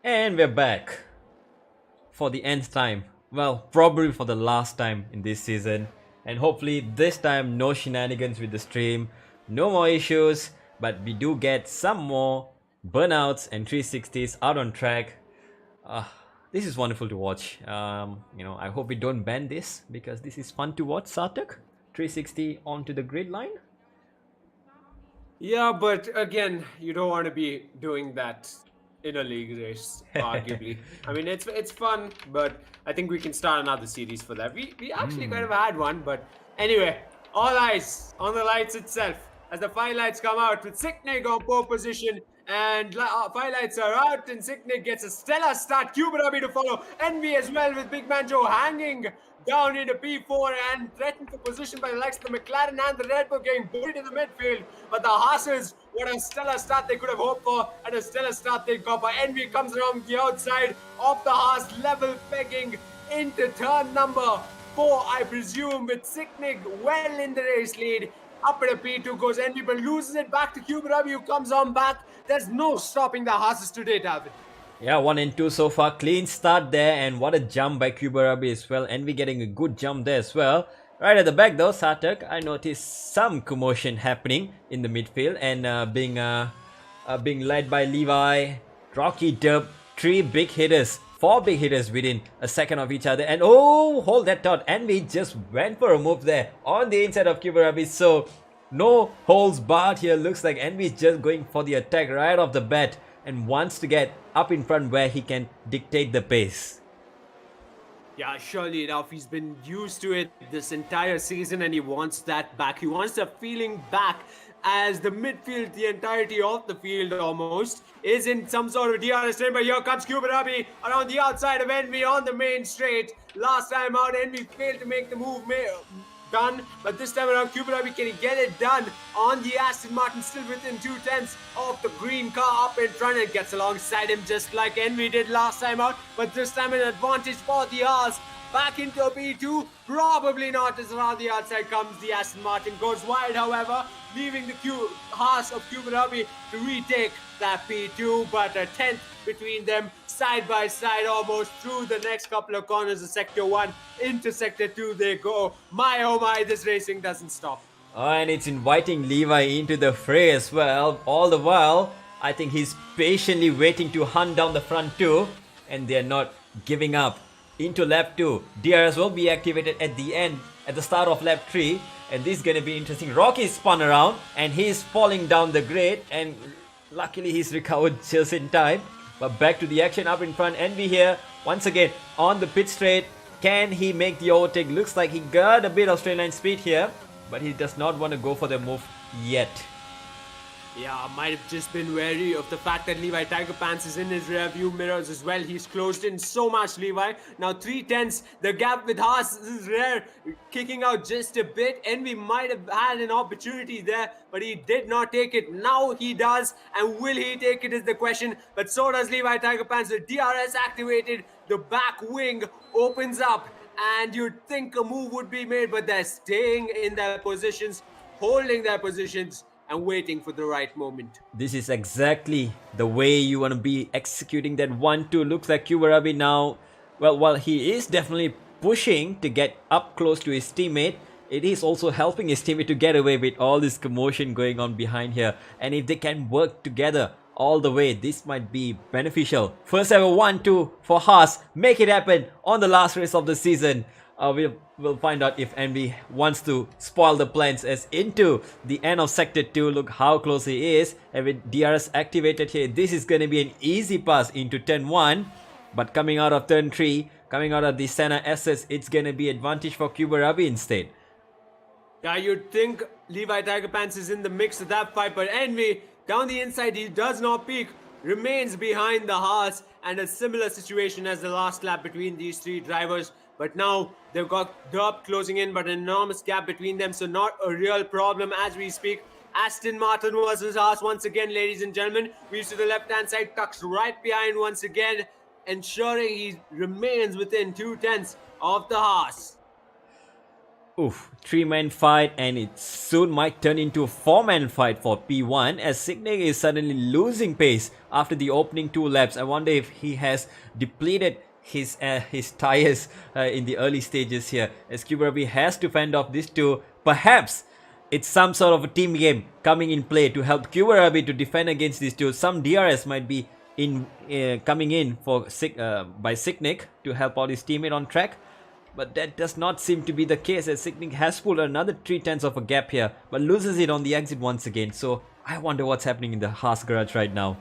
And we're back for the nth time. Well, probably for the last time in this season. And hopefully this time no shenanigans with the stream, no more issues, but we do get some more burnouts and 360s out on track. This is wonderful to watch. I hope we don't ban this because this is fun to watch. Sartak 360 onto the grid line. Yeah, but again, you don't want to be doing that in a league race, arguably. I mean, it's fun, but I think we can start another series for that. We actually kind of had one, but anyway, all eyes on the lights itself as the fire lights come out with Sicknig on pole position. And fire lights are out, and Sicknig gets a stellar start. Kuberabi to follow. Envy as well with Big Manjo hanging down into P4 and threatened for position by the likes of the McLaren and the Red Bull getting buried in the midfield. But the Haasers, what a stellar start they could have hoped for, and a stellar start they got. But Envy comes around the outside of the Haas, level pegging into turn number 4, I presume, with Sicknig well in the race lead. Up at a P2 goes Envy, but loses it back to Kuberabi, who comes on back. There's no stopping the Haasers today, David. Yeah, 1 and 2 so far. Clean start there, and what a jump by Kuberabi as well. Envy getting a good jump there as well. Right at the back though, Sartak, I noticed some commotion happening in the midfield and being led by Levi, Rocky Dub, 4 big hitters within a second of each other. And oh, hold that thought. Envy just went for a move there on the inside of Kuberabi. So no holds barred here. Looks like Envy is just going for the attack right off the bat and wants to get up in front where he can dictate the pace. Yeah, surely enough. He's been used to it this entire season and he wants that back. He wants the feeling back as the midfield, the entirety of the field almost, is in some sort of DRS lane. But here comes Kuberabi around the outside of Envy on the main straight. Last time out, Envy failed to make the move done, but this time around Kuberabi, can he get it done on the Aston Martin, still within 2/10 of the green car up in front, and gets alongside him just like Envy did last time out, but this time an advantage for the Haas. Back into a P2, probably not, as around the outside comes the Aston Martin, goes wide however, leaving the Haas of Kuberabi to retake that P2, but a 10th between them, side by side almost through the next couple of corners of Sector 1 into Sector 2 they go. My oh my, this racing doesn't stop. And it's inviting Levi into the fray as well. All the while, I think he's patiently waiting to hunt down the front two, and they're not giving up. Into lap 2, DRS will be activated at the end, at the start of lap 3, and this is going to be interesting. Rocky spun around and he's falling down the grid, and luckily he's recovered just in time. But back to the action up in front. Envy here once again on the pit straight. Can he make the overtake? Looks like he got a bit of straight line speed here, but he does not want to go for the move yet. Yeah, might have just been wary of the fact that Levi Tiger Pants is in his rear view mirrors as well. He's closed in so much, Levi. Now 3/10, the gap with Haas is rare, kicking out just a bit. Envy might have had an opportunity there, but he did not take it. Now he does, and will he take it is the question. But so does Levi Tiger Pants. The DRS activated, the back wing opens up, and you'd think a move would be made, but they're staying in their positions, holding their positions, and waiting for the right moment. This is exactly the way you want to be executing that 1-2. Looks like Kuberabi now, well, while he is definitely pushing to get up close to his teammate, it is also helping his teammate to get away with all this commotion going on behind here. And if they can work together all the way, this might be beneficial. First ever 1-2 for Haas. Make it happen on the last race of the season. We'll find out if Envy wants to spoil the plans as into the end of Sector 2. Look how close he is. And with DRS activated here, this is going to be an easy pass into turn 1. But coming out of turn 3, coming out of the Senna SS, it's going to be advantage for Kuberabi instead. Yeah, you'd think Levi Tiger Pants is in the mix of that fight, but Envy, down the inside, he does not peak, remains behind the Haas, and a similar situation as the last lap between these three drivers. But now they've got Derp closing in, but an enormous gap between them, so not a real problem as we speak. Aston Martin versus Haas once again, ladies and gentlemen. Weaves to the left-hand side, tucks right behind once again, ensuring he remains within 2/10 of the Haas. Oof, 3-man fight, and it soon might turn into a 4-man fight for P1 as Signic is suddenly losing pace after the opening 2 laps. I wonder if he has depleted his tires in the early stages here, as Kuberabi has to fend off these two. Perhaps it's some sort of a team game coming in play to help Kuberabi to defend against these two. Some DRS might be coming in for by Signic to help out his teammate on track. But that does not seem to be the case, as Signic has pulled another 3/10 of a gap here, but loses it on the exit once again. So I wonder what's happening in the Haas garage right now.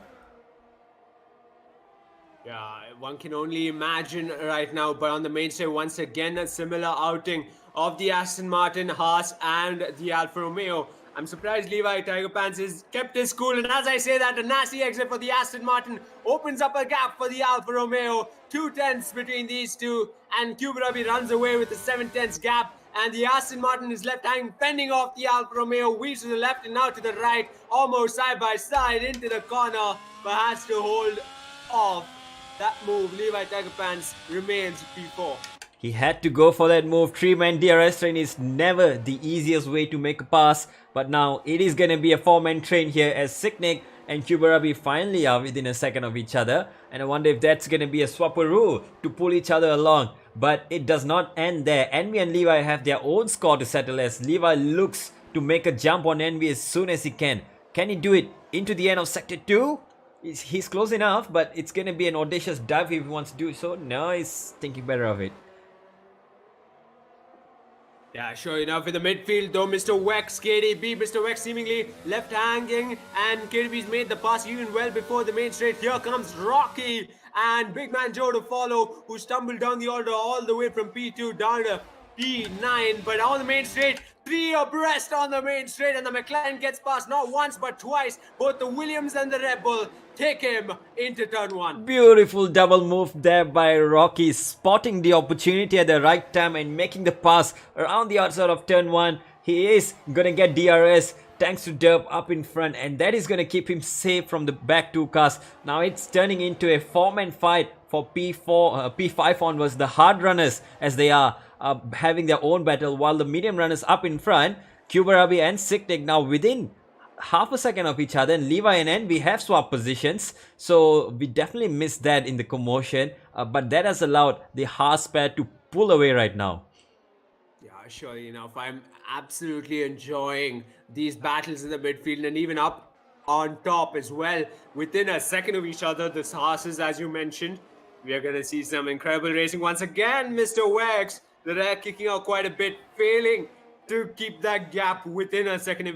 Yeah, one can only imagine right now, but on the main stage, once again, a similar outing of the Aston Martin, Haas, and the Alfa Romeo. I'm surprised Levi Tiger Pants has kept his cool, and as I say that, a nasty exit for the Aston Martin opens up a gap for the Alfa Romeo. 2/10 between these two, and Kuberabi runs away with a 7/10 gap, and the Aston Martin is left hanging, fending off the Alfa Romeo. Weaves to the left and now to the right, almost side by side into the corner, but has to hold off that move. Levi Tiger Pants remains P4. He had to go for that move. 3-man DRS train is never the easiest way to make a pass, but now it is going to be a 4-man train here as Signic and Kuberabi finally are within a second of each other, and I wonder if that's going to be a swapperoo to pull each other along. But it does not end there. Envy and Levi have their own score to settle as Levi looks to make a jump on Envy as soon as he can. Can he do it into the end of Sector 2? He's close enough, but it's going to be an audacious dive if he wants to do so. No, he's thinking better of it. Yeah, sure enough, in the midfield though, Mr. Wex, KDB, Mr. Wex seemingly left hanging, and KDB's made the pass even well before the main straight. Here comes Rocky and Big Man Joe to follow, who stumbled down the order all the way from P2 down to P9, but on the main straight, 3 abreast on the main straight, and the McLaren gets past not once but twice. Both the Williams and the Red Bull take him into turn 1. Beautiful double move there by Rocky, spotting the opportunity at the right time and making the pass around the outside of turn 1. He is gonna get DRS thanks to Derp up in front, and that is gonna keep him safe from the back 2 cars. Now it's turning into a 4-man fight for P5 onwards. The hard runners, as they are having their own battle, while the medium runners up in front. Kuberabi and Signic now within half a second of each other, and Levi and Envy have swapped positions, so we definitely missed that in the commotion, but that has allowed the Haas pair to pull away right now. Yeah, sure enough, I'm absolutely enjoying these battles in the midfield and even up on top as well. Within a second of each other, the Haas's, as you mentioned, we are going to see some incredible racing once again. Mr. Wex, the rear kicking out quite a bit, failing to keep that gap within a second of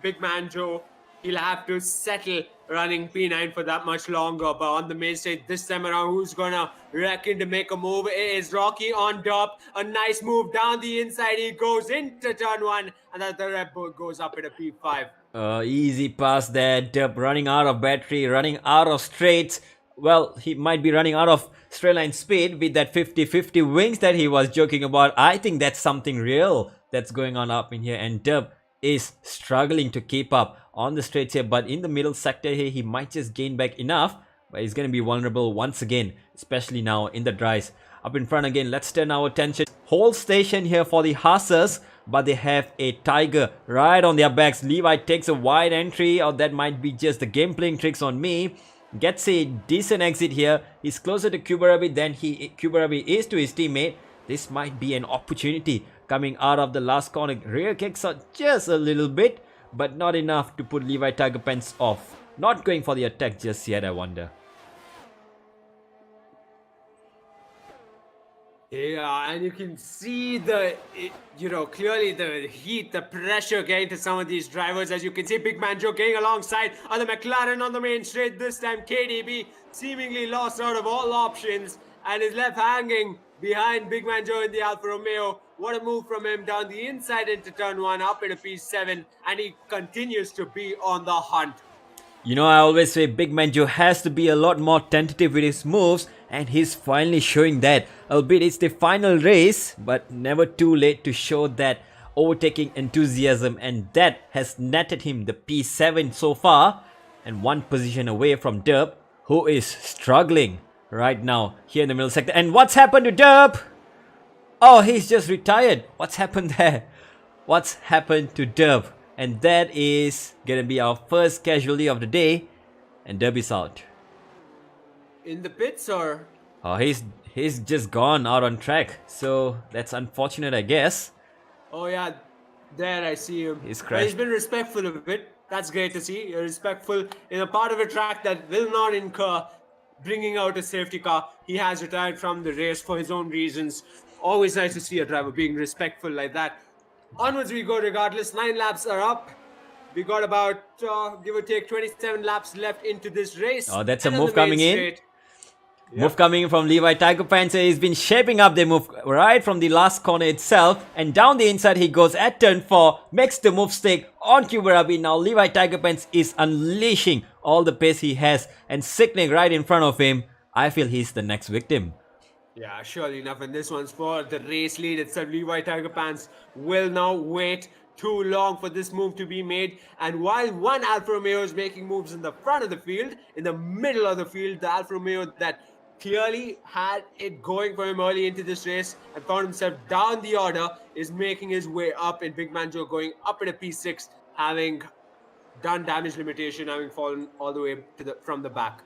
Big Man Joe. He'll have to settle running P9 for that much longer, but on the main stage this time around, who's gonna reckon to make a move? It is Rocky on top. A nice move down the inside. He goes into turn 1, and then the Red Bull goes up at a P5. Easy pass there. Derp running out of battery, running out of straights. Well, he might be running out of straight line speed with that 50-50 wings that he was joking about. I think that's something real that's going on up in here, and Derp is struggling to keep up on the straights here, but in the middle sector here, he might just gain back enough, but he's going to be vulnerable once again, especially now in the dries. Up in front again, let's turn our attention. Whole station here for the Haasers, but they have a Tiger right on their backs. Levi takes a wide entry, or that might be just the game playing tricks on me. Gets a decent exit here. He's closer to Kuberabi than Kuberabi is to his teammate. This might be an opportunity coming out of the last corner. Rear kicks out just a little bit, but not enough to put Levi Tiger Pants off. Not going for the attack just yet, I wonder. Yeah, and you can see clearly the heat, the pressure getting to some of these drivers. As you can see, Big Man Joe getting alongside on the McLaren on the main straight. This time, KDB seemingly lost out of all options and is left hanging behind Big Man Joe in the Alfa Romeo. What a move from him down the inside into turn 1, up into P7, and he continues to be on the hunt. You know, I always say Big Man Joe has to be a lot more tentative with his moves, and he's finally showing that. Albeit it's the final race, but never too late to show that overtaking enthusiasm, and that has netted him the P7 so far, and 1 position away from Derp, who is struggling right now here in the middle sector. And what's happened to Derp? Oh, he's just retired. What's happened there? What's happened to Dub? And that is gonna be our first casualty of the day. And Dub is out. In the pits, or? Oh, he's just gone out on track. So that's unfortunate, I guess. Oh yeah, there I see him. He's But crashed. he's been respectful of it. That's great to see. You're respectful in a part of a track that will not incur bringing out a safety car. He has retired from the race for his own reasons. Always nice to see a driver being respectful like that. Onwards we go regardless. 9 laps are up. We got about, give or take, 27 laps left into this race. Oh, that's a And on move the main coming in. straight- Move coming in from Levi Tiger Pants. He's been shaping up the move right from the last corner itself. And down the inside he goes at turn 4. Makes the move stick on Kuberabi. Now Levi Tiger Pants is unleashing all the pace he has. And Sicknick right in front of him. I feel he's the next victim. Yeah, surely enough. And this one's for the race lead itself. Levi Tiger Pants will now wait too long for this move to be made. And while one Alfa Romeo is making moves in the front of the field, in the middle of the field, the Alfa Romeo that clearly had it going for him early into this race and found himself down the order is making his way up, in Big Man Joe going up at a P6, having done damage limitation, having fallen all the way to from the back.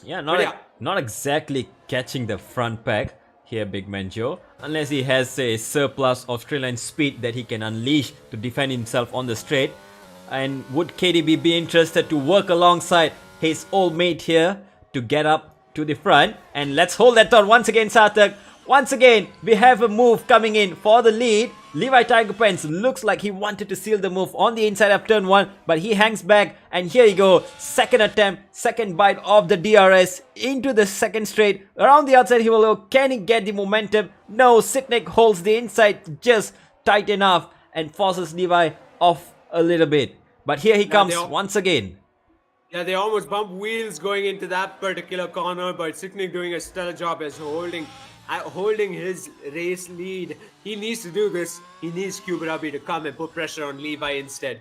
Yeah, But yeah. not exactly catching the front pack here, Big Man Joe. Unless he has a surplus of straight line speed that he can unleash to defend himself on the straight. And would KDB be interested to work alongside his old mate here to get up to the front? And let's hold that thought once again, Sarthak. Once again, we have a move coming in for the lead. Levi Tiger Pants looks like he wanted to seal the move on the inside of turn 1, but he hangs back, and here you go. Second attempt, second bite of the DRS into the second straight. Around the outside he will go. Can he get the momentum? No, Sicknick holds the inside just tight enough and forces Levi off a little bit. But here he comes once again. Yeah, they almost bump wheels going into that particular corner, but Sicknick doing a stellar job as holding his race lead. He needs to do this. He needs Kuberabi to come and put pressure on Levi instead.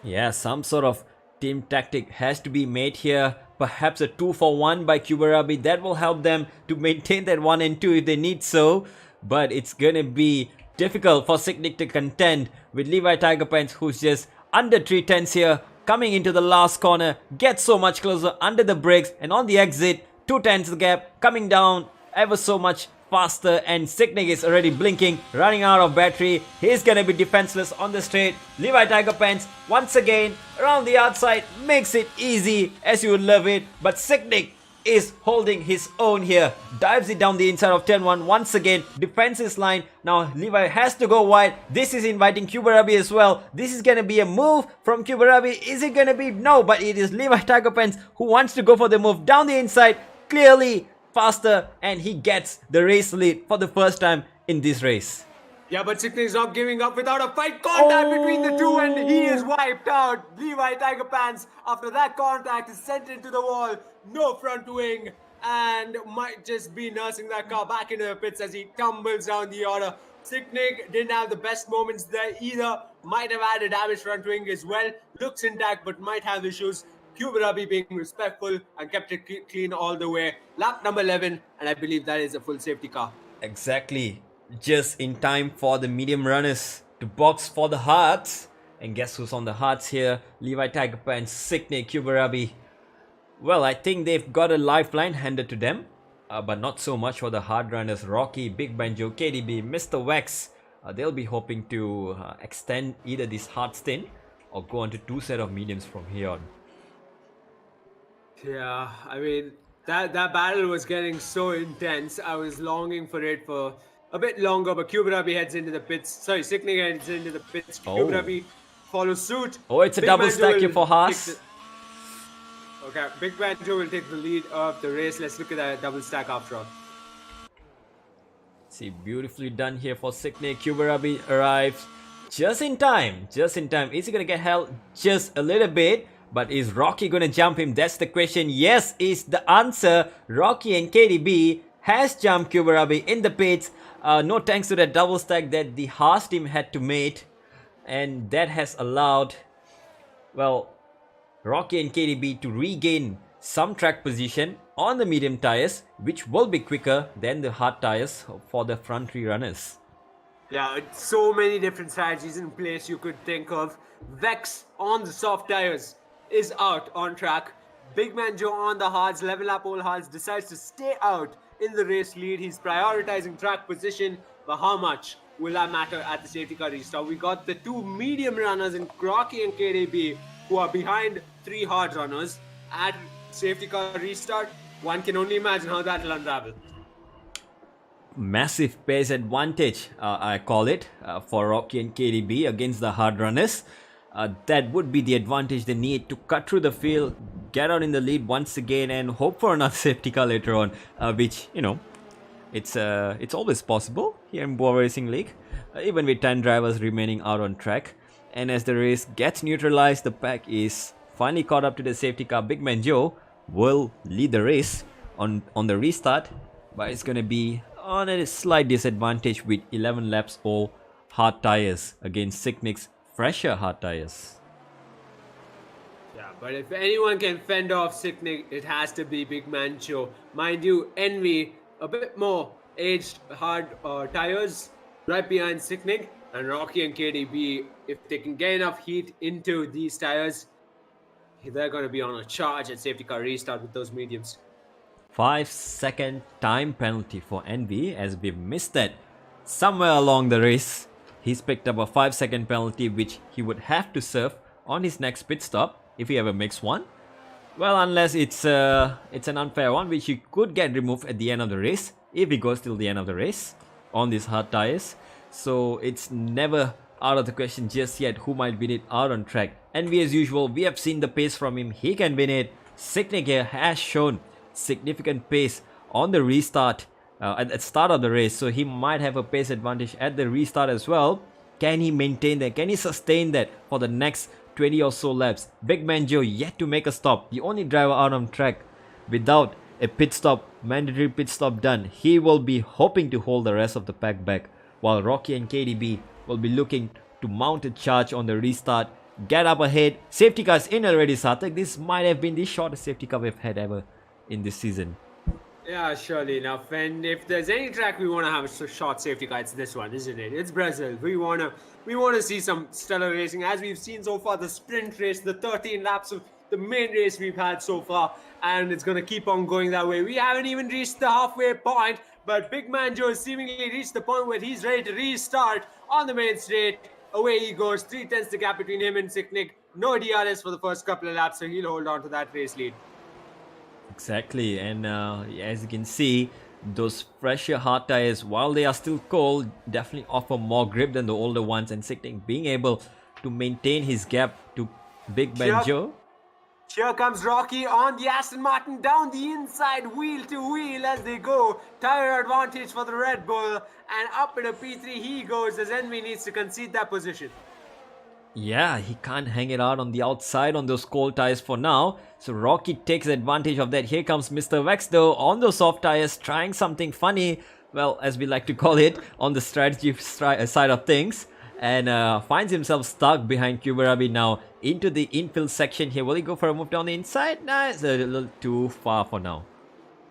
Yeah, some sort of team tactic has to be made here. Perhaps a 2-for-1 by Kuberabi. That will help them to maintain that 1 and 2 if they need so. But it's gonna be difficult for Sicknick to contend with Levi Tiger Pants, who's just under 3/10 here. Coming into the last corner, gets so much closer under the brakes, and on the exit, 2/10 the gap, coming down ever so much faster, and Sicknick is already blinking, running out of battery. He's gonna be defenseless on the straight. Levi Tiger Pants once again around the outside, makes it easy as you would love it, but Sicknick is holding his own here. Dives it down the inside of turn 1 once again, defends his line. Now Levi has to go wide. This is inviting Kuberabi as well. This is gonna be a move from Kuberabi. Is it gonna be? No, but it is Levi Tiger Pants who wants to go for the move down the inside. Clearly faster, and he gets the race lead for the first time in this race. Yeah, but Sicknick's not giving up without a fight. Contact between the two, and he is wiped out. Levi Tiger Pants, after that contact, is sent into the wall. No front wing, and might just be nursing that car back into the pits as he tumbles down the order. Sicknick didn't have the best moments there either. Might have had a damaged front wing as well. Looks intact, but might have issues. Kuberabi being respectful and kept it clean all the way. Lap number 11, and I believe that is a full safety car. Exactly. Just in time for the medium runners to box for the hearts. And guess who's on the hearts here? Levi Tiger Pants, Sicknick, Kuberabi. Well, I think they've got a lifeline handed to them. But not so much for the hard runners. Rocky, Big Banjo, KDB, Mr. Wax. They'll be hoping to extend either this hard stint or go on to 2 sets of mediums from here on. Yeah, I mean, that battle was getting so intense. I was longing for it for a bit longer, but Kuberabi heads into the pits. Sorry, Sicknick heads into the pits. Oh. Kuberabi follows suit. Oh, it's a Big double Banjo stack here will for Haas. take Okay, Big Banjo will take the lead of the race. Let's look at that double stack after all. See, beautifully done here for Sicknick. Kuberabi arrives just in time. Just in time. Is he gonna get held just a little bit? But is Rocky gonna jump him? That's the question. Yes is the answer. Rocky and KDB has jumped Kuberabi in the pits. No thanks to that double stack that the Haas team had to make. And that has allowed, well, Rocky and KDB to regain some track position on the medium tires, which will be quicker than the hard tires for the front three runners. Yeah, so many different strategies in place you could think of. Vex on the soft tires is out on track. Big Man Joe on the hards, level up all hards, decides to stay out in the race lead. He's prioritizing track position, but how much will that matter at the safety car restart? We got the two medium runners in Rocky and KDB who are behind three hard runners at safety car restart. One can only imagine how that will unravel. Massive pace advantage, I call it, for Rocky and KDB against the hard runners. That would be the advantage they need to cut through the field, get out in the lead once again, and hope for another safety car later on, which, you know, it's always possible here in Bwoah Racing League, even with 10 drivers remaining out on track. And as the race gets neutralized, the pack is finally caught up to the safety car. Big Man Joe will lead the race on the restart, but it's going to be on a slight disadvantage with 11 laps all hard tires against Sicknick's fresher hard tires. Yeah, but if anyone can fend off Sicknick, it has to be Big Man Joe. Mind you, Envy, a bit more aged hard tires right behind Sicknick, and Rocky and KDB, if they can get enough heat into these tires, they're going to be on a charge at safety car restart with those mediums. 5-second time penalty for Envy, as we've missed that somewhere along the race. He's picked up a 5-second penalty which he would have to serve on his next pit stop if he ever makes one. Well, unless it's an unfair one which he could get removed at the end of the race if he goes till the end of the race on these hard tires. So it's never out of the question just yet who might win it out on track. Envy, as usual, we have seen the pace from him. He can win it. Sicknick here has shown significant pace on the restart at the start of the race, so he might have a pace advantage at the restart as well. Can he maintain that? Can he sustain that for the next 20 or so laps? Big Man Joe yet to make a stop, the only driver out on track without a pit stop, mandatory pit stop done. He will be hoping to hold the rest of the pack back, while Rocky and KDB will be looking to mount a charge on the restart, get up ahead. Safety cars in already, Sarthak. This might have been the shortest safety car we've had ever in this season. Yeah, surely enough. And if there's any track we want to have a short safety car, it's this one, isn't it? It's Brazil. We wanna see some stellar racing, as we've seen so far. The sprint race, the 13 laps of the main race we've had so far, and it's gonna keep on going that way. We haven't even reached the halfway point, but Big Man Joe has seemingly reached the point where he's ready to restart on the main straight. Away he goes. 3/10 the gap between him and Sicknick. No DRS for the first couple of laps, so he'll hold on to that race lead. Exactly, and as you can see, those fresher hard tires, while they are still cold, definitely offer more grip than the older ones, and Sicknick being able to maintain his gap to Big Man Joe. Here comes Rocky on the Aston Martin down the inside, wheel to wheel as they go. Tire advantage for the Red Bull, and up in a P3 he goes as Envy needs to concede that position. Yeah, he can't hang it out on the outside on those cold tires for now. So Rocky takes advantage of that. Here comes Mr. Vex though on those soft tires, trying something funny, well, as we like to call it, on the strategy side of things. And finds himself stuck behind Kuberabi now into the infield section here. Will he go for a move down the inside? Nah, it's a little too far for now.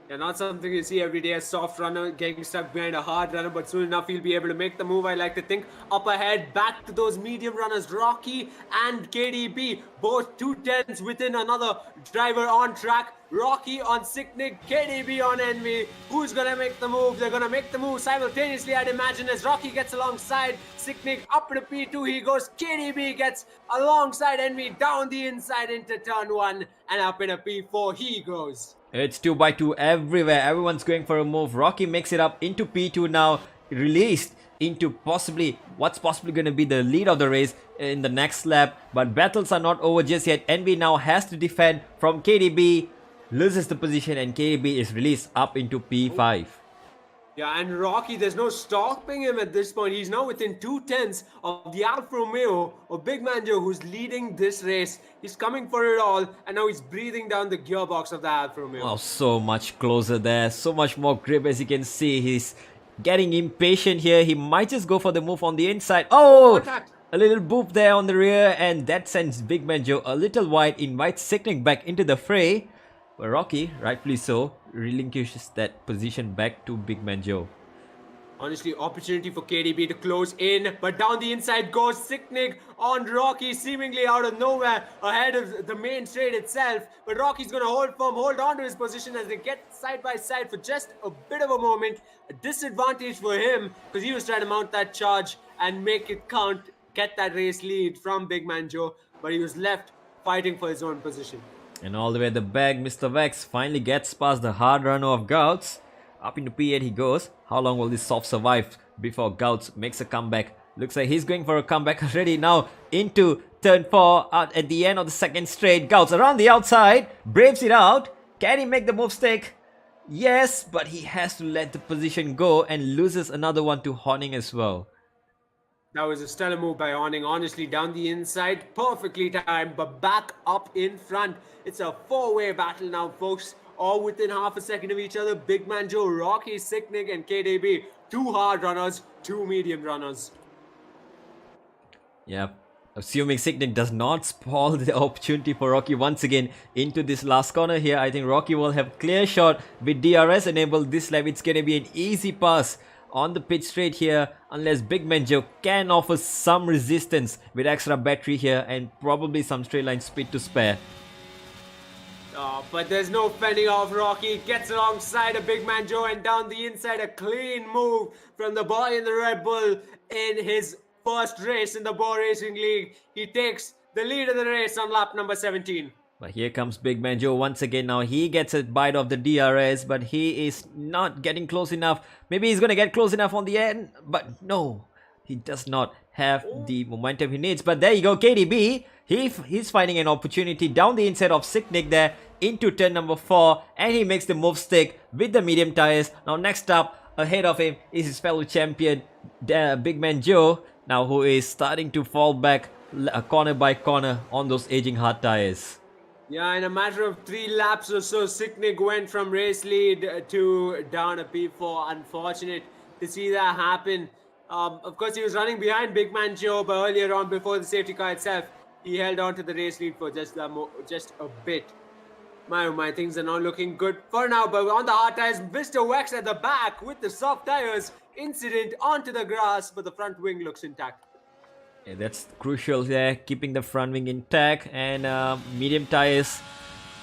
Yeah, not something you see every day, a soft runner getting stuck behind a hard runner, but soon enough he'll be able to make the move, I like to think. Up ahead, back to those medium runners, Rocky and KDB, both 2/10s within another driver on track. Rocky on Sicknick, KDB on Envy. Who's gonna make the move? They're gonna make the move simultaneously, I'd imagine, as Rocky gets alongside Sicknick. Up to P2 he goes. KDB gets alongside Envy down the inside into turn 1, and up in a P4 he goes. It's 2x2 everywhere. Everyone's going for a move. Rocky makes it up into P2 now, released into what's possibly going to be the lead of the race in the next lap. But battles are not over just yet. Envy now has to defend from KDB, loses the position, and KDB is released up into P5. Yeah, and Rocky, there's no stopping him at this point. He's now within 2/10 of the Alfa Romeo of Big Man Joe, who's leading this race. He's coming for it all, and now he's breathing down the gearbox of the Alfa Romeo. Wow, so much closer there. So much more grip, as you can see. He's getting impatient here. He might just go for the move on the inside. Oh! A little boop there on the rear, and that sends Big Man Joe a little wide, invites Sicknick back into the fray. But Rocky, rightfully so, relinquishes that position back to Big Man Joe. Honestly, opportunity for KDB to close in, but down the inside goes Sicknick on Rocky, seemingly out of nowhere, ahead of the main straight itself. But Rocky's going to hold firm, hold on to his position as they get side by side for just a bit of a moment. A disadvantage for him because he was trying to mount that charge and make it count, get that race lead from Big Man Joe, but he was left fighting for his own position. And all the way at the back, Mr. Vex finally gets past the hard runner of Gouts. Up into P8 he goes. How long will this soft survive before Gouts makes a comeback? Looks like he's going for a comeback already now into turn 4 out at the end of the second straight. Gouts around the outside, braves it out. Can he make the move stick? Yes, but he has to let the position go and loses another one to Horning as well. That was a stellar move by Horning, honestly, down the inside, perfectly timed, but back up in front. It's a four-way battle now, folks, all within half a second of each other. Big Man Joe, Rocky, Sicknick, and KDB. 2 hard runners, 2 medium runners. Yeah, assuming Sicknick does not spoil the opportunity for Rocky once again into this last corner here, I think Rocky will have clear shot with DRS enabled this lap. It's going to be an easy pass on the pit straight here, unless Big Man Joe can offer some resistance with extra battery here and probably some straight line speed to spare. But there's no fending off Rocky. Gets alongside a Big Man Joe and down the inside. A clean move from the boy in the Red Bull in his first race in the Bwoah Racing League. He takes the lead of the race on lap number 17. But here comes Big Man Joe once again. Now he gets a bite of the DRS, but he is not getting close enough. Maybe he's going to get close enough on the end, but no, he does not have the momentum he needs. But there you go, KDB. He's finding an opportunity down the inside of Sicknick there into turn number 4, and he makes the move stick with the medium tires. Now next up ahead of him is his fellow champion, Big Man Joe, now who is starting to fall back corner by corner on those aging hard tires. Yeah, in a matter of 3 laps or so, Sicknick went from race lead to down a P4. Unfortunate to see that happen. Of course, he was running behind Big Man Joe, but earlier on, before the safety car itself, he held on to the race lead for just a bit. My oh my, things are not looking good for now, but on the hard tires, Mr. Wax at the back with the soft tires. Incident onto the grass, but the front wing looks intact. Yeah, that's crucial there, keeping the front wing intact, and medium tires,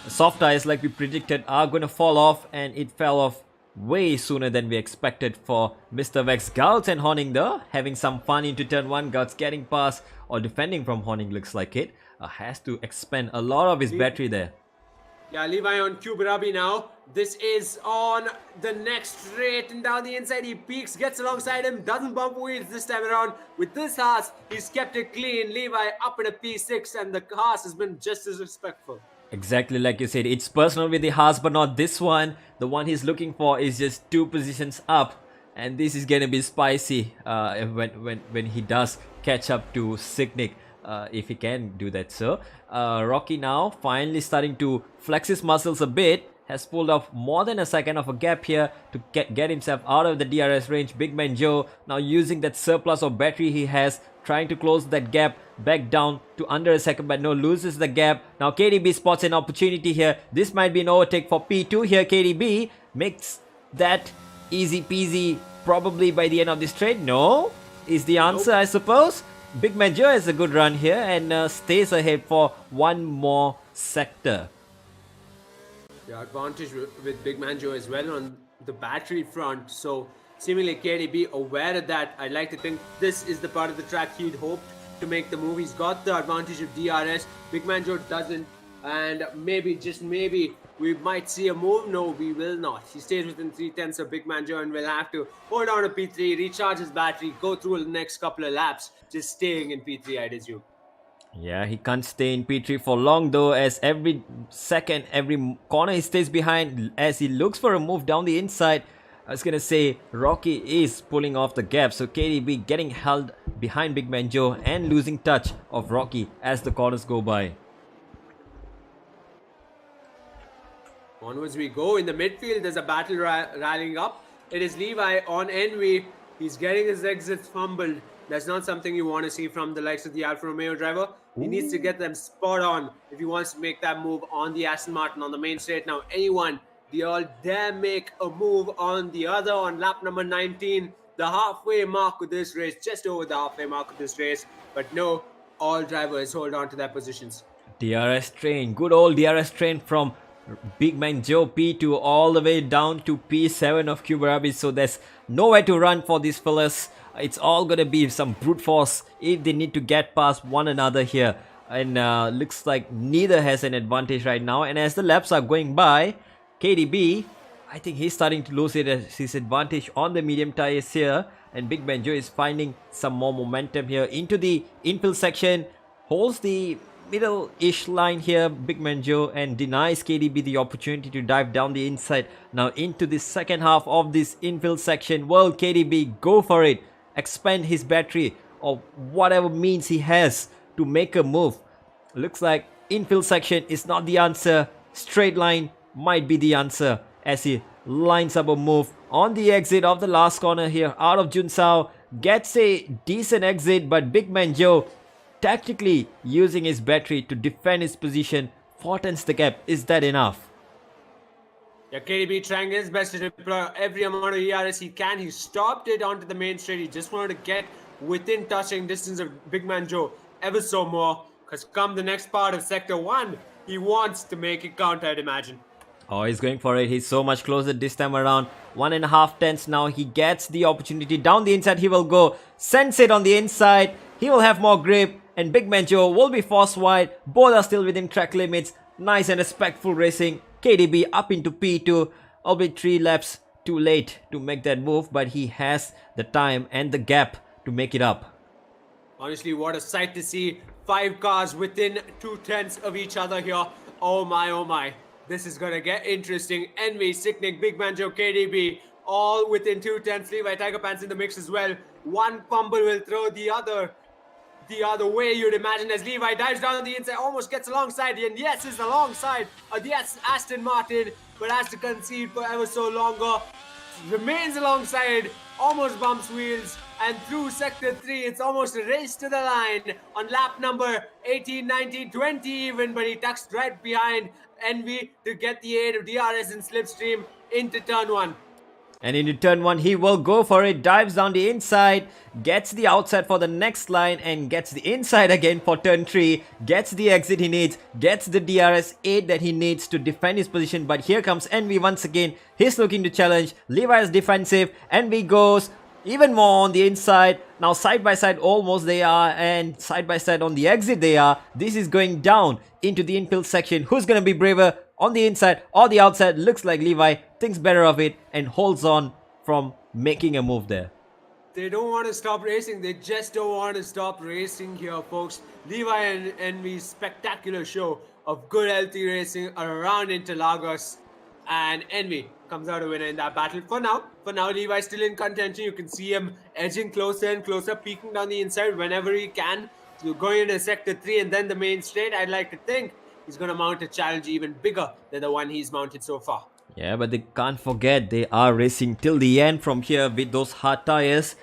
soft tires like we predicted are going to fall off, and it fell off way sooner than we expected for Mr. Vex. Gouts and Horning though, having some fun into turn 1. Gouts getting past or defending from Horning, looks like it. Has to expend a lot of his battery there. Yeah, Levi on Kuberabi now. This is on the next straight and down the inside. He peaks, gets alongside him, doesn't bump wheels this time around. With this Haas, he's kept it clean. Levi up in a P6 and the Haas has been just as respectful. Exactly like you said, it's personal with the Haas, but not this one. The one he's looking for is just 2 positions up, and this is gonna be spicy when he does catch up to Sicknick. If he can do that. So Rocky now finally starting to flex his muscles a bit, has pulled off more than a second of a gap here to get himself out of the DRS range. Big Man Joe now using that surplus of battery he has, trying to close that gap back down to under a second, but no, loses the gap. Now KDB spots an opportunity here. This might be an overtake for P2 here. KDB makes that easy peasy probably by the end of this straight. No is the answer, I suppose. Big Man Joe has a good run here and stays ahead for one more sector. The advantage with Big Man Joe as well on the battery front. So seemingly KDB aware of that. I'd like to think this is the part of the track he'd hoped to make the move. He's got the advantage of DRS. Big Man Joe doesn't. And maybe, just maybe, we might see a move. No, we will not. He stays within 3/10 of Big Man Joe and will have to hold on to P3, recharge his battery, go through the next couple of laps, just staying in P3, I'd assume. Yeah, he can't stay in P3 for long though, as every second, every corner he stays behind as he looks for a move down the inside. I was gonna say Rocky is pulling off the gap, so KDB getting held behind Big Man Joe and losing touch of Rocky as the corners go by. Onwards we go. In the midfield, there's a battle rallying up. It is Levi on Envy. He's getting his exits fumbled. That's not something you want to see from the likes of the Alfa Romeo driver. He needs to get them spot on if he wants to make that move on the Aston Martin on the main straight. Now, anyone, they all dare make a move on the other on lap number 19, the halfway mark of this race, just over the halfway mark of this race. But no, all drivers hold on to their positions. DRS train, good old DRS train from Big Man Joe P2 all the way down to P7 of Kubarabi. So there's nowhere to run for these fellas. It's all gonna be some brute force if they need to get past one another here. And looks like neither has an advantage right now. And as the laps are going by, KDB, I think he's starting to lose his advantage on the medium tires here. And Big Banjo is finding some more momentum here into the infield section. Holds the middle-ish line here, Big Banjo, and denies KDB the opportunity to dive down the inside. Now into the second half of this infield section. Well, KDB, go for it. Expand his battery or whatever means he has to make a move. Looks like infield section is not the answer. Straight line might be the answer as he lines up a move on the exit of the last corner here out of Junsao. Gets a decent exit, but Big Man Joe tactically using his battery to defend his position, shortens the gap. Is that enough? Yeah, KDB trying his best to deploy every amount of ERS he can. He stopped it onto the main straight. He just wanted to get within touching distance of Big Man Joe ever so more. Because come the next part of Sector 1, he wants to make it count, I'd imagine. Oh, he's going for it. He's so much closer this time around. 1.5 tenths now. He gets the opportunity. Down the inside he will go. Sends it on the inside. He will have more grip. And Big Man Joe will be forced wide. Both are still within track limits. Nice and respectful racing. KDB up into P2. Albeit 3 laps too late to make that move. But he has the time and the gap to make it up. Honestly, what a sight to see. 5 cars within 2 tenths of each other here. Oh my, oh my. This is gonna get interesting. Envy, Sicknick, Big Man Joe, KDB, all within 2 tenths. Levi Tiger Pants in the mix as well. One fumble will throw the other way, you'd imagine, as Levi dives down the inside, almost gets alongside. And yes, is alongside. Yes, Aston Martin, but has to concede for ever so longer. Remains alongside, almost bumps wheels. And through Sector 3, it's almost a race to the line on lap number 18, 19, 20 even, but he tucks right behind Envy to get the aid of DRS and Slipstream into turn 1. And into turn 1, he will go for it, dives down the inside, gets the outside for the next line and gets the inside again for turn 3, gets the exit he needs, gets the DRS aid that he needs to defend his position. But here comes Envy once again. He's looking to challenge. Levi is defensive. Envy goes even more on the inside. Now side by side almost they are, and side by side on the exit they are. This is going down into the infield section. Who's gonna be braver on the inside or the outside? Looks like Levi thinks better of it and holds on from making a move there. They don't want to stop racing. They just don't want to stop racing here, folks. Levi and Envy's spectacular show of good healthy racing around Interlagos. And Envy comes out a winner in that battle for now. For now, Levi's still in contention. You can see him edging closer and closer, peeking down the inside whenever he can. So going into Sector 3 and then the main straight, I'd like to think he's going to mount a challenge even bigger than the one he's mounted so far. Yeah, but they can't forget they are racing till the end from here with those hard tires.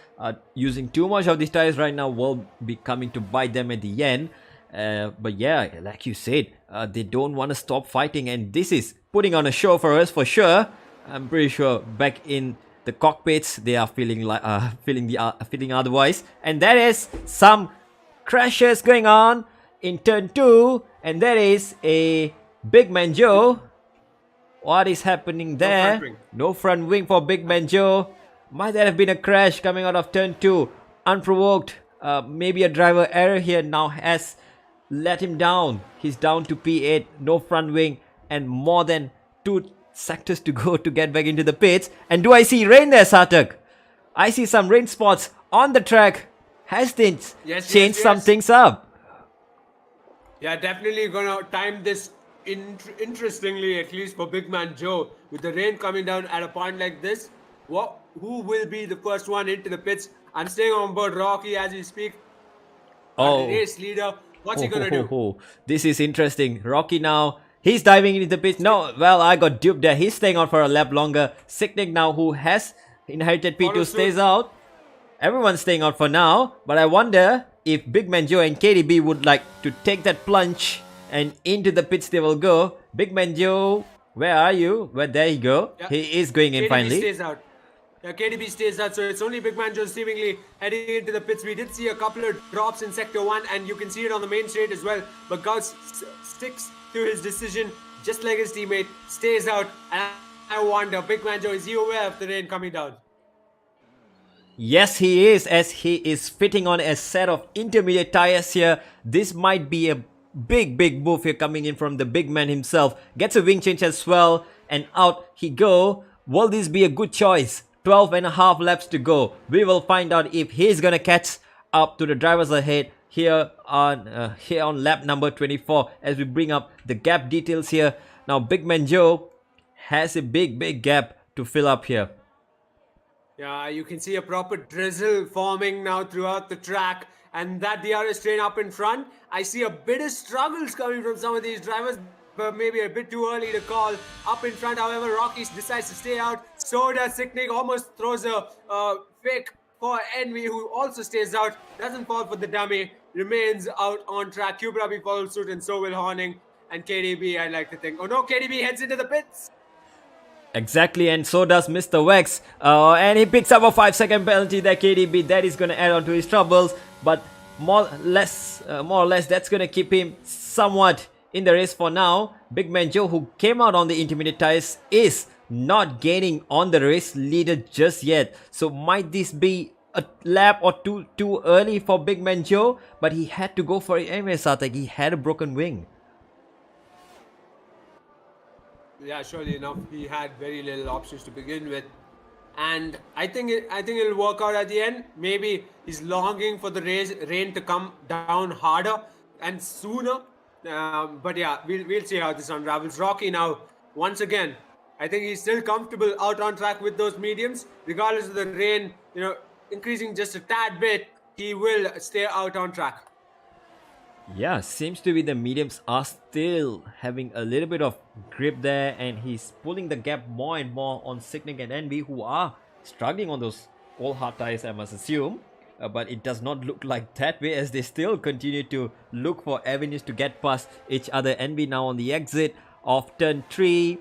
Using too much of these tires right now will be coming to bite them at the end. But yeah, like you said, they don't want to stop fighting, and this is putting on a show for us for sure. I'm pretty sure back in the cockpits they are feeling like feeling otherwise, and there is some crashes going on in turn 2, and there is a Big Man Joe. What is happening there? No front wing for Big Man Joe. Might there have been a crash coming out of turn 2? Unprovoked. Maybe a driver error here now has let him down. He's down to P8. No front wing and more than 2 sectors to go to get back into the pits. And do I see rain there, Sarthak? I see some rain spots on the track. Has things changed some things up? Yeah, definitely gonna time this interestingly, at least for Big Man Joe. With the rain coming down at a point like this, who will be the first one into the pits? I'm staying on board Rocky as we speak. Oh, the race leader. What's he gonna do? This is interesting. Rocky now, he's diving into the pits. No, well, I got duped there. He's staying on for a lap longer. Sicknick now, who has inherited P2, stays out. Everyone's staying out for now, but I wonder if Big Man Joe and KDB would like to take that plunge and into the pits they will go. Big Man Joe, where are you? Well, there you go. Yeah. He is going in KDB finally. stays out. Yeah, KDB stays out, so it's only Big Man Joe seemingly heading into the pits. We did see a couple of drops in Sector 1, and you can see it on the main straight as well. But Gauss sticks to his decision, just like his teammate, stays out. And I wonder, Big Man Joe, is he aware of the rain coming down? Yes, he is, as he is fitting on a set of intermediate tires here. This might be a big move here coming in from the big man himself. Gets a wing change as well, and out he go. Will this be a good choice? 12.5 laps to go. We will find out if he's gonna catch up to the drivers ahead here on lap number 24, as we bring up the gap details here. Now Big Man Joe has a big gap to fill up here. Yeah, you can see a proper drizzle forming now throughout the track, and that DRS train up in front. I see a bit of struggles coming from some of these drivers, but maybe a bit too early to call. Up in front, however, Rocky decides to stay out. So does Sicknick, almost throws a fake for Envy, who also stays out. Doesn't fall for the dummy, remains out on track. Kuberabi follows suit, and so will Horning. And KDB, I like to think. Oh no, KDB heads into the pits. Exactly, and so does Mr. Wex, and he picks up a 5-second penalty there, KDB. That is going to add on to his troubles, but more or less that's going to keep him somewhat in the race for now. Big Man Joe, who came out on the intermediate tires, is not gaining on the race leader just yet. So might this be a lap or two too early for Big Man Joe? But he had to go for it anyway, Sarthak. He had a broken wing. Yeah, surely enough, he had very little options to begin with, and I think it'll work out at the end. Maybe he's longing for the rain to come down harder and sooner. But yeah, we'll see how this unravels. Rocky now, once again, I think he's still comfortable out on track with those mediums, regardless of the rain, increasing just a tad bit. He will stay out on track. Yeah, seems to be the mediums are still having a little bit of grip there, and he's pulling the gap more and more on Sicknick and Envy, who are struggling on those all hard tires, I must assume. But it does not look like that way, as they still continue to look for avenues to get past each other. Envy now on the exit of turn 3.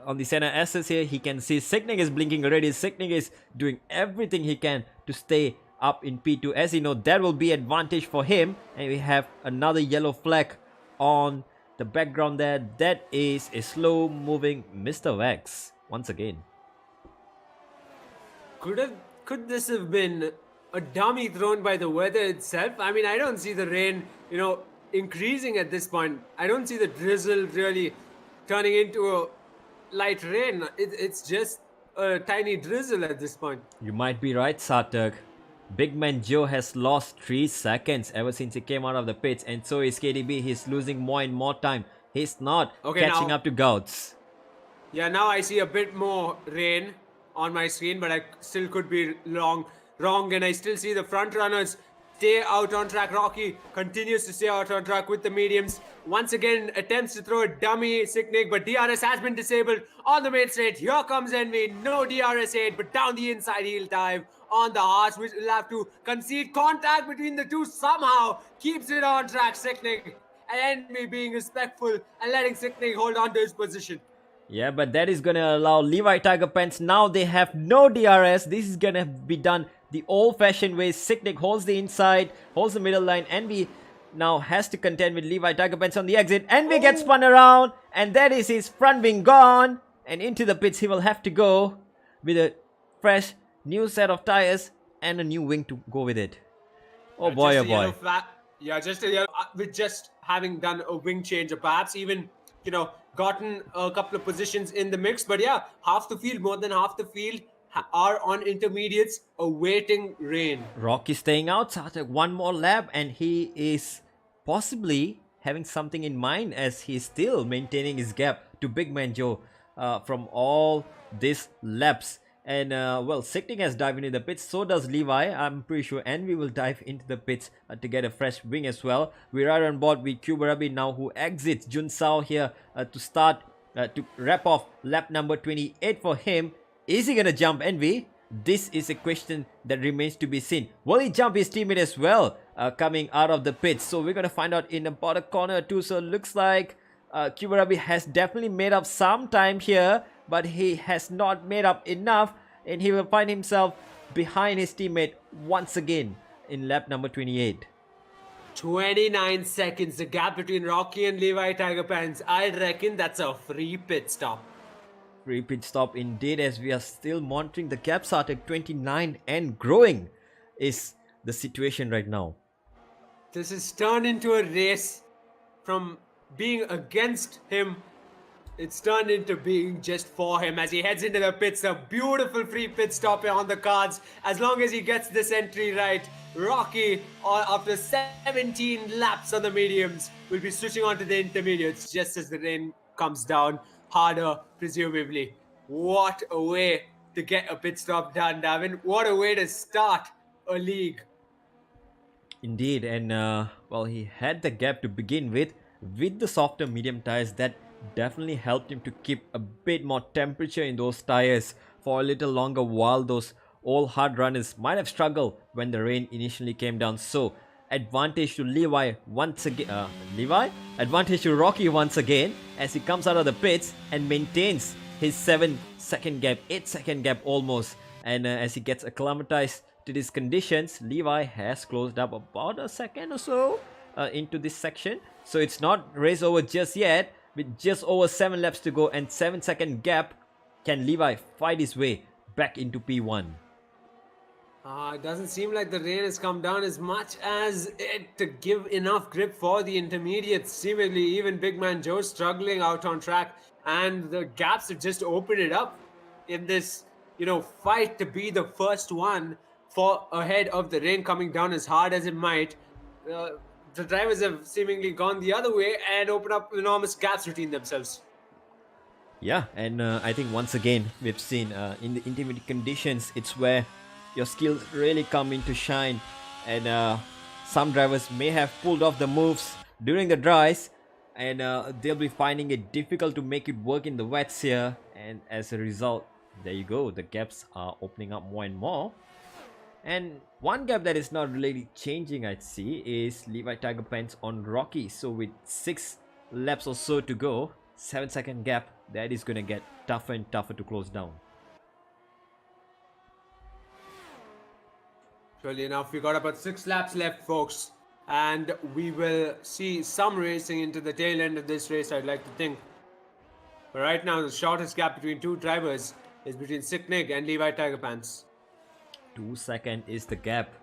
On the center assets here, he can see Sicknick is blinking already. Sicknick is doing everything he can to stay up in P2, as you know that will be advantage for him. And we have another yellow flag on the background there. That is a slow moving Mr. Wax once again. Could this have been a dummy thrown by the weather itself? I mean, I don't see the rain increasing at this point. I don't see the drizzle really turning into a light rain. It's just a tiny drizzle at this point. You might be right, Sarthak. Big Man Joe has lost 3 seconds ever since he came out of the pits, and so is KDB. He's losing more and more time. He's not catching up to Gouts. Yeah, now I see a bit more rain on my screen, but I still could be wrong, and I still see the front runners stay out on track. Rocky continues to stay out on track with the mediums. Once again, attempts to throw a dummy Sicknick, but DRS has been disabled on the main straight. Here comes Envy, no DRS aid, but down the inside heel dive on the harsh, which will have to concede contact between the two somehow. Keeps it on track, Sicknick, and Envy being respectful and letting Sicknick hold on to his position. Yeah, but that is gonna allow Levi Tiger Pants. Now they have no DRS. This is gonna be done the old-fashioned way. Sicknick holds the inside, holds the middle line. Envy now has to contend with Levi Tiger Pants on the exit. Envy gets spun around, and that is his front wing gone. And into the pits he will have to go with a fresh new set of tires and a new wing to go with it. Oh boy, oh boy. Just with just having done a wing change, or perhaps even gotten a couple of positions in the mix. But yeah, half the field, more than half the field are on intermediates awaiting rain. Rocky staying out, Sarthak, one more lap, and he is possibly having something in mind, as he's still maintaining his gap to Big Man Joe from all these laps. And well, Sicknick has dived into the pits, so does Levi. I'm pretty sure Envy will dive into the pits to get a fresh wing as well. We're right on board with Kuberabi now, who exits Jun Sao here to start to wrap off lap number 28 for him. Is he gonna jump Envy? this is a question that remains to be seen. Will he jump his teammate as well coming out of the pits? So we're going to find out in about a corner or two. So it looks like Kubarabi has definitely made up some time here, but he has not made up enough, and he will find himself behind his teammate once again in lap number 28. 29 seconds, the gap between Rocky and Levi Tiger Pants. I reckon that's a free pit stop. Free pit stop indeed, as we are still monitoring the gaps are at 29 and growing is the situation right now. This has turned into a race from being against him. It's turned into being just for him as he heads into the pits. A beautiful free pit stop on the cards. As long as he gets this entry right, Rocky, after 17 laps on the mediums, will be switching on to the intermediates just as the rain comes down harder, presumably. What a way to get a pit stop done, Davin. What a way to start a league. Indeed, and well, he had the gap to begin with the softer medium tires. That definitely helped him to keep a bit more temperature in those tires for a little longer, while those old hard runners might have struggled when the rain initially came down. So advantage to Levi once again. Advantage to Rocky once again as he comes out of the pits and maintains his 7-second gap, 8-second gap almost. And as he gets acclimatized to these conditions, Levi has closed up about a second or so into this section. So it's not race over just yet. With just over 7 laps to go and 7-second gap, can Levi fight his way back into P1? It doesn't seem like the rain has come down as much as it to give enough grip for the intermediates. Seemingly, even Big Man Joe struggling out on track, and the gaps have just opened it up in this, fight to be the first one for ahead of the rain coming down as hard as it might. The drivers have seemingly gone the other way and opened up enormous gaps between themselves. Yeah, and I think once again we've seen in the intermediate conditions, it's where your skills really come into shine, and some drivers may have pulled off the moves during the dries, and they'll be finding it difficult to make it work in the wets here, and as a result, there you go, the gaps are opening up more and more. And one gap that is not really changing, I'd see, is Levi Tiger Pants on Rocky. So with 6 laps or so to go, 7-second gap, that is going to get tougher and tougher to close down. Surely enough, we got about 6 laps left, folks, and we will see some racing into the tail end of this race, I'd like to think. But right now, the shortest gap between two drivers is between Sicknick and Levi Tiger Pants. 2 seconds is the gap,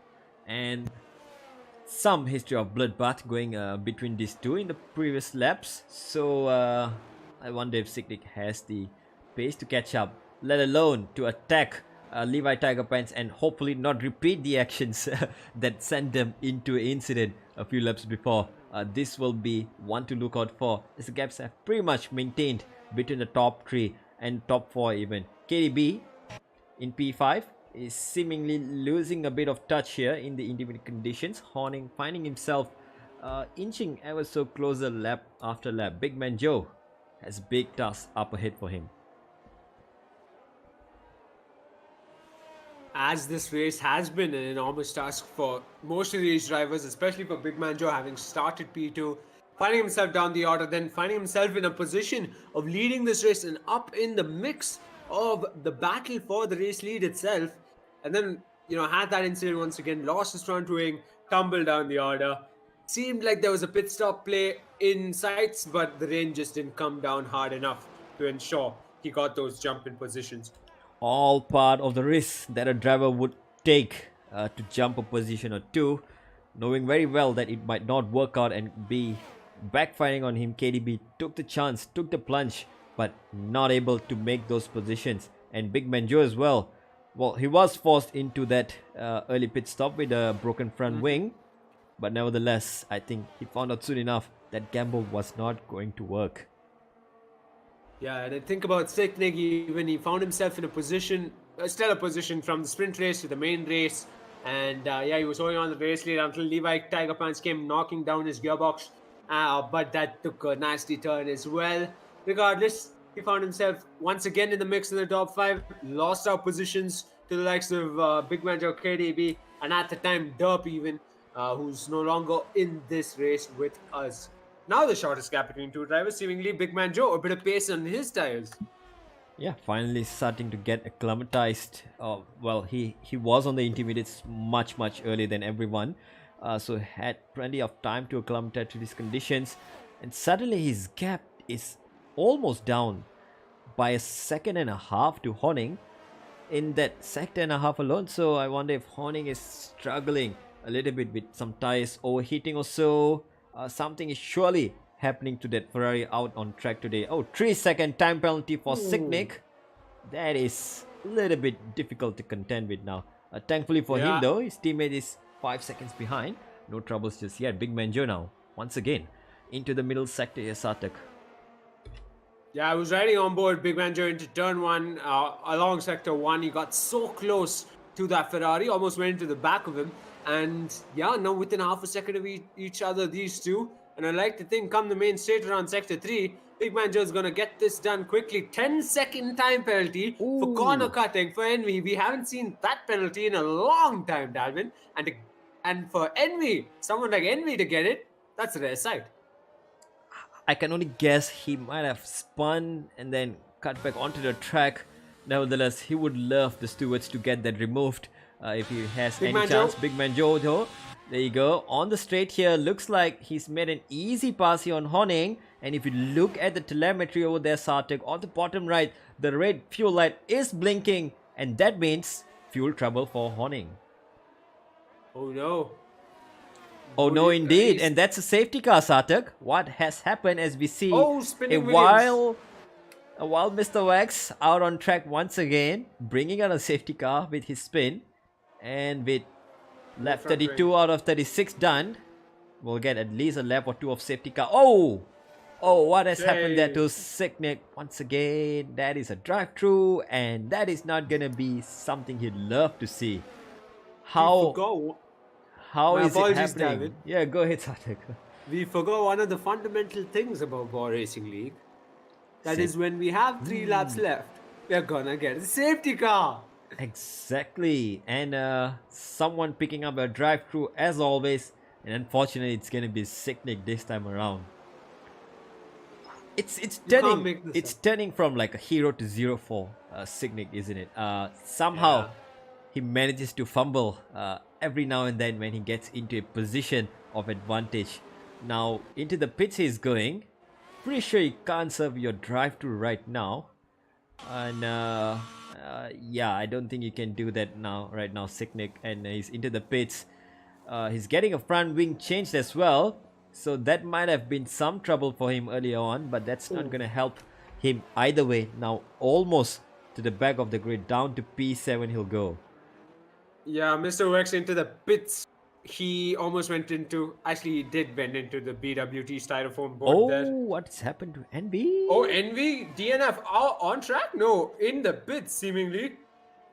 and some history of bloodbath going between these two in the previous laps. So I wonder if Sicknick has the pace to catch up, let alone to attack Levi Tiger Pants and hopefully not repeat the actions that sent them into an incident a few laps before. This will be one to look out for, as the gaps have pretty much maintained between the top 3 and top 4 even. KDB in P5 is seemingly losing a bit of touch here in the intermediate conditions, finding himself inching ever so closer lap after lap. Big Man Joe has big tasks up ahead for him. As this race has been an enormous task for most of these drivers, especially for Big Man Joe, having started P2, finding himself down the order, then finding himself in a position of leading this race and up in the mix of the battle for the race lead itself, and then had that incident once again, lost his front wing, tumbled down the order. Seemed like there was a pit stop play in sights, but the rain just didn't come down hard enough to ensure he got those jump in positions. All part of the risk that a driver would take to jump a position or two, knowing very well that it might not work out and be backfiring on him. KDB took the chance, took the plunge, but not able to make those positions. And Big Man Joe as well. Well, he was forced into that early pit stop with a broken front wing, but nevertheless, I think he found out soon enough that gamble was not going to work. Yeah, and I think about Sicknick, even he found himself in a stellar position from the sprint race to the main race. And he was holding on the race lead until Levi Tiger Pants came knocking down his gearbox. But that took a nasty turn as well. Regardless, he found himself once again in the mix in the top 5, lost our positions to the likes of Big Man Joe, KDB, and at the time Derp even, who's no longer in this race with us. Now the shortest gap between two drivers, seemingly Big Man Joe, a bit of pace on his tires. Yeah, finally starting to get acclimatized. Well, he was on the intermediates much earlier than everyone, so had plenty of time to acclimatize to these conditions, and suddenly his gap is almost down by a second and a half to Horning in that second and a half alone. So I wonder if Horning is struggling a little bit with some tires overheating or so. Something is surely happening to that Ferrari out on track today. Oh, 3-second time penalty for Sicknick. That is a little bit difficult to contend with now. Thankfully for him though, his teammate is 5 seconds behind. No troubles just yet. Big Man Joe now, once again, into the middle sector here, Sarthak. Yeah, I was riding on board Big Man Joe into turn 1 along sector 1. He got so close to that Ferrari, almost went into the back of him. And yeah, now within half a second of each other, these two. And I like to think come the main straight around sector 3, Big Man Joe's going to get this done quickly. 10-second time penalty for corner cutting for Envy. We haven't seen that penalty in a long time, Dalvin. And for Envy, someone like Envy to get it, that's a rare sight. I can only guess he might have spun and then cut back onto the track. Nevertheless, he would love the stewards to get that removed if he has any chance. Big Man Joe though, there you go. On the straight here, looks like he's made an easy pass here on Horning. And if you look at the telemetry over there, Sarthak, on the bottom right, the red fuel light is blinking. And that means fuel trouble for Horning. Oh no. Oh no, indeed, and that's a safety car, Sarthak. What has happened as we see a while Mr. Wax out on track once again, bringing out a safety car with his spin, and with lap 32 out of 36 done, we'll get at least a lap or two of safety car. Oh, what has happened there to Sicknick once again? That is a drive-through, and that is not gonna be something he'd love to see. How is it happening? David. Yeah, go ahead, Sarthak. We forgot one of the fundamental things about Bwoah Racing League. That is when we have 3 laps left, we're gonna get a safety car. Exactly. And someone picking up a drive-through as always. And unfortunately, it's gonna be Sicknick this time around. It's turning from like a hero to 0-4, Sicknick, isn't it? Somehow he manages to fumble every now and then when he gets into a position of advantage. Now into the pits he's going. Pretty sure you can't serve your drive-through right now. And yeah, I don't think you can do that right now, Sicknick. And he's into the pits. He's getting a front wing changed as well. So that might have been some trouble for him earlier on, but that's not going to help him either way. Now almost to the back of the grid, down to P7 he'll go. Yeah, Mr. Wex into the pits. He almost went into, actually he did bend into the BWT styrofoam board there. Oh, what's happened to Envy? Oh, Envy, DNF on track? No, in the pits seemingly.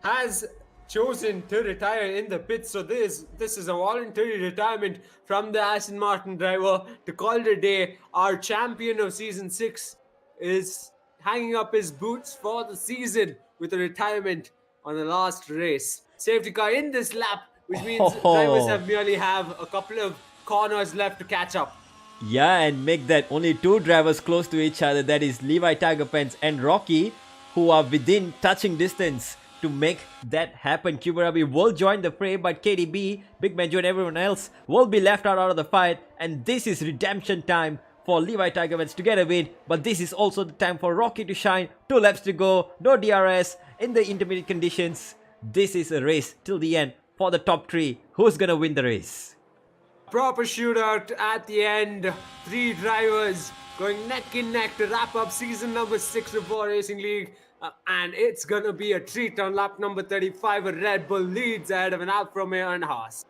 Has chosen to retire in the pits. So this is a voluntary retirement from the Aston Martin driver to call it a day. Our champion of season 6 is hanging up his boots for the season with a retirement on the last race. Safety car in this lap, which means drivers merely have a couple of corners left to catch up. Yeah, and make that only 2 drivers close to each other. That is Levi Tiger Pants and Rocky, who are within touching distance to make that happen. Kubarabi will join the fray, but KDB, Big Man Joe and everyone else will be left out of the fight. And this is redemption time for Levi Tiger Pants to get a win. But this is also the time for Rocky to shine. 2 laps to go, no DRS in the intermediate conditions. This is a race till the end for the top 3. Who's gonna win the race? Proper shootout at the end. 3 drivers going neck in neck to wrap up season number 6 of Bwoah Racing League. And it's gonna be a treat on lap number 35. A Red Bull leads ahead of an Alfa Romeo and Haas.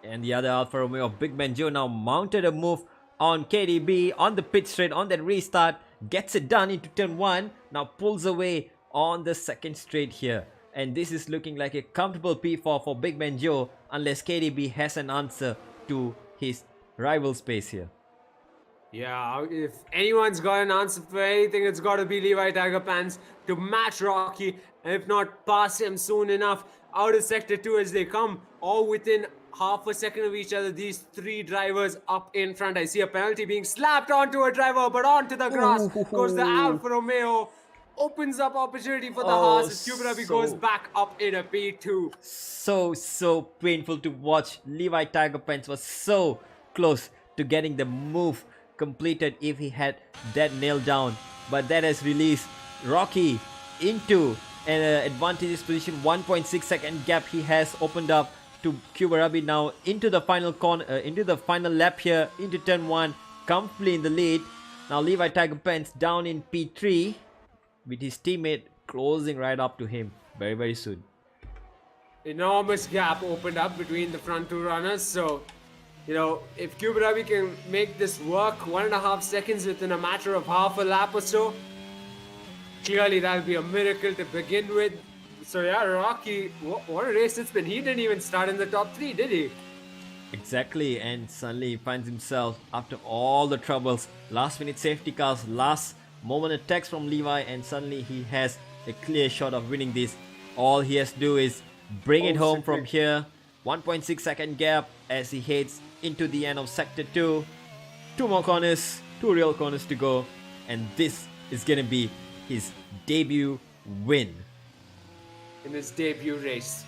And the other Alfa Romeo of Big Man Joe now mounted a move on KDB on the pit straight on that restart. Gets it done into turn 1. Now pulls away on the second straight here. And this is looking like a comfortable P4 for Big Man Joe unless KDB has an answer to his rival space here. Yeah, if anyone's got an answer for anything, it's got to be Levi Tiger Pants to match Rocky, and if not, pass him soon enough out of Sector 2 as they come, all within half a second of each other. These three drivers up in front. I see a penalty being slapped onto a driver, but onto the grass goes the Ooh. Alfa Romeo. Opens up opportunity for the Oh, Haas as Kuberabi goes back up in a P2. so painful to watch. Levi Tiger Pants was so close to getting the move completed if he had that nailed down, but that has released Rocky into an advantageous position. 1.6 second gap he has opened up to Kuberabi now into the final corner, into the final lap here, into turn 1, comfortably in the lead. Now Levi Tiger Pants down in P3 with his teammate closing right up to him very soon. Enormous gap opened up between the front two runners. So, if Kuberabi can make this work, 1.5 seconds within a matter of half a lap or so, clearly that'll be a miracle to begin with. So yeah, Rocky, what a race it's been. He didn't even start in the top 3, did he? Exactly, and suddenly he finds himself, after all the troubles, last minute safety cars, last moment attacks from Levi, and suddenly he has a clear shot of winning this. All he has to do is bring it home from here. 1.6 second gap as he heads into the end of Sector 2. 2 more corners, 2 real corners to go, and this is gonna be his debut win. In his debut race.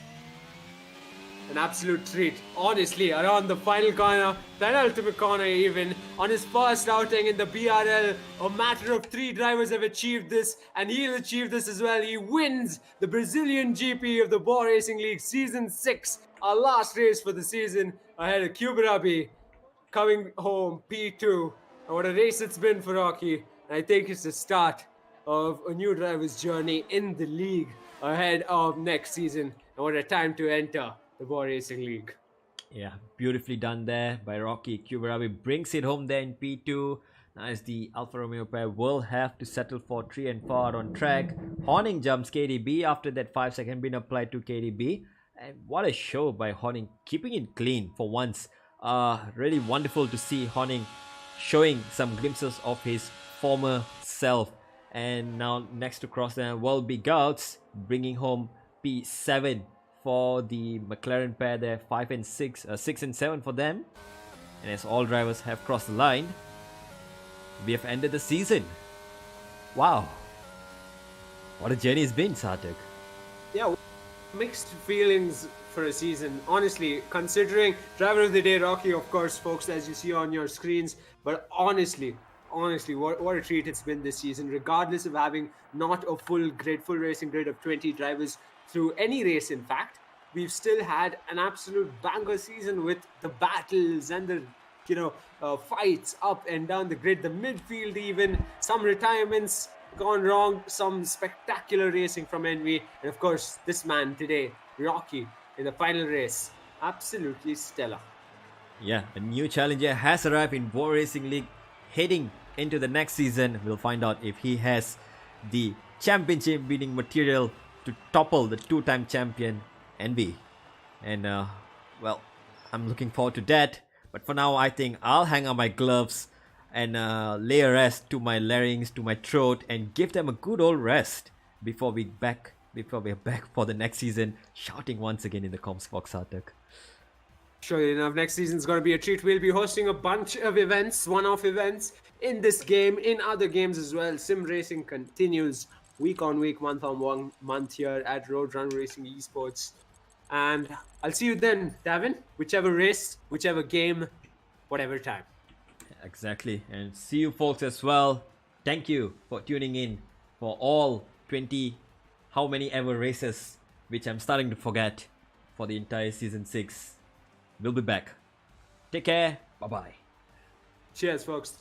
An absolute treat, honestly, around the final corner, penultimate corner even, on his first outing in the BRL. A matter of 3 drivers have achieved this, and he'll achieve this as well. He wins the Brazilian GP of the Bwoah Racing League Season 6, our last race for the season, ahead of Kuberabi, coming home P2. And what a race it's been for Rocky. And I think it's the start of a new driver's journey in the league ahead of next season. And what a time to enter the Bwoah Racing League. Yeah, beautifully done there by Rocky. Kuberabi brings it home there in P2. Now as the Alfa Romeo pair will have to settle for 3 and 4 on track. Horning jumps KDB after that 5-second been applied to KDB. And what a show by Horning, keeping it clean for once. Really wonderful to see Horning showing some glimpses of his former self. And now next to cross there will be Gouts, bringing home P7 for the McLaren pair there. 5 and 6, 6 and 7 for them. And as all drivers have crossed the line, we have ended the season. Wow, what a journey it's been, Sarthak. Yeah, mixed feelings for a season, honestly, considering driver of the day Rocky, of course, folks, as you see on your screens. But honestly, what a treat it's been this season, regardless of having not a full racing grid of 20 drivers through any race. In fact, we've still had an absolute banger season with the battles and the fights up and down the grid, the midfield, even some retirements gone wrong, some spectacular racing from Envy, and of course this man today, Rocky, in the final race. Absolutely stellar. Yeah, a new challenger has arrived in Bwoah Racing League. Heading into the next season, we'll find out if he has the championship winning material to topple the 2-time champion Envy. And well, I'm looking forward to that. But for now, I think I'll hang on my gloves and lay a rest to my larynx, to my throat, and give them a good old rest before we're back for the next season, shouting once again in the comms box, Sarthak. Surely enough, next season's going to be a treat. We'll be hosting a bunch of events, one-off events in this game, in other games as well. Sim racing continues week on week, month on month here at RoadRunner Racing Esports. And I'll see you then, Davin. Whichever race, whichever game, whatever time. Exactly. And see you folks as well. Thank you for tuning in for all 20 how many ever races, which I'm starting to forget, for the entire season 6. We'll be back. Take care. Bye-bye. Cheers, folks.